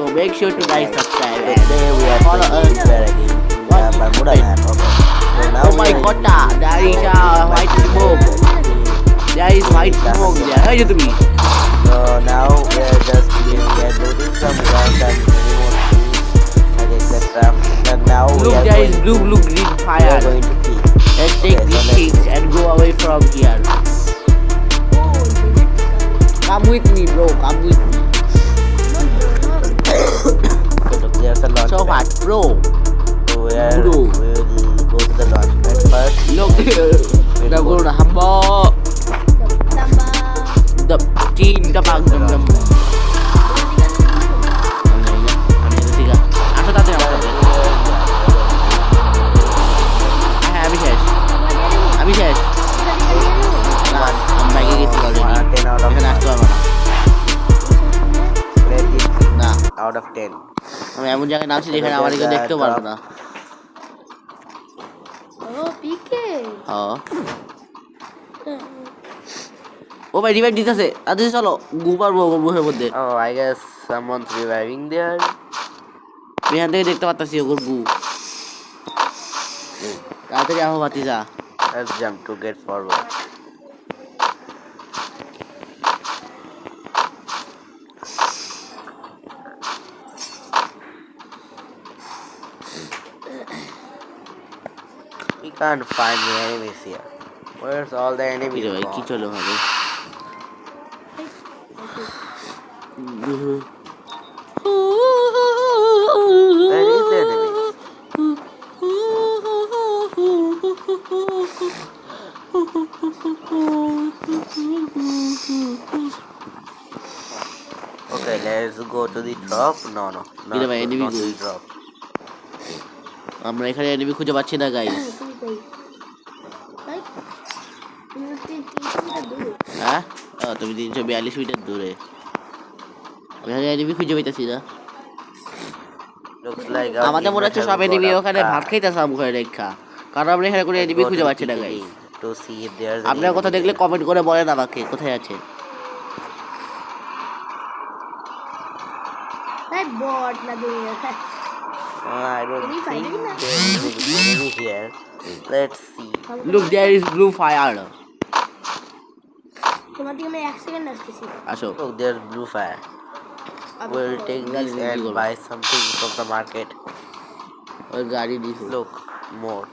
So make sure to like, subscribe, Today we are and follow playing us. Fire again in Bermuda land. Okay. So now Oh we my are god, in there is so a my white team smoke. is There is white smoke there. Hey, to me. So now we are just looting some guns and remote keys and etc. And now we Look, are there is going blue, to blue, green we are fire. going to kill. Let's take Okay, so these let's things go. and go away from here. Come with me, bro. Come with me. So look, there's a launch So pad. what, bro? So where Bro. we will go to the launch pad first. Look, We'll the go good humble. The teen, the bag, the Aku tak tahu apa. Habis শেষ. Habis শেষ. না, আমি বাইকে গেছি already. 10 out of এখানে আসতে পারবো না। Rate is না, out of 10. আমি এমন জায়গায় নামছি যেখানে আমার কেউ দেখতেও পারবে না। হ্যাঁ। ও ভাই রিভাইভ দিতেছে। আজ চলো গু পারবো মুখের মধ্যে। Oh, I guess someone's reviving there. আমি এখান থেকে দেখতে পারতাছি ওর গু। তাড়াতাড়ি আহো ভাতিজা। Let's jump to get forward. We can't find the enemies here. Where's all the enemies ভাই কি gone? চলো ভাবে। Where is the enemy? Okay, let's go to the drop. No, Mira, vai, enemy not to the goes. drop. আমরা এখানে enemy খুঁজে পাচ্ছি না guys. হ্যাঁ? তুমি 342 মিটার দূরে। আমি এখানে এনিমি খুঁজে পাইতাছি না। Looks like our আমাদের মনে হচ্ছে teammate সব has এনিমি got a ওখানে ভাত car. খাইতেছে মুখের রেখা। কারণ আমরা এখানে কোনো Let's এনিমি go to খুঁজে the পাচ্ছি না PvP guys. to see if there's any আপনারা কোথাও enemy দেখলে there. কমেন্ট করে বলেন আমাকে কোথায় আছে। I don't think there is any enemy here. Let's see. Look, there is blue fire. আসো। Look, there's blue fire. We'll take this and buy something from the market. ওই গাড়ি দিছো। Look, more.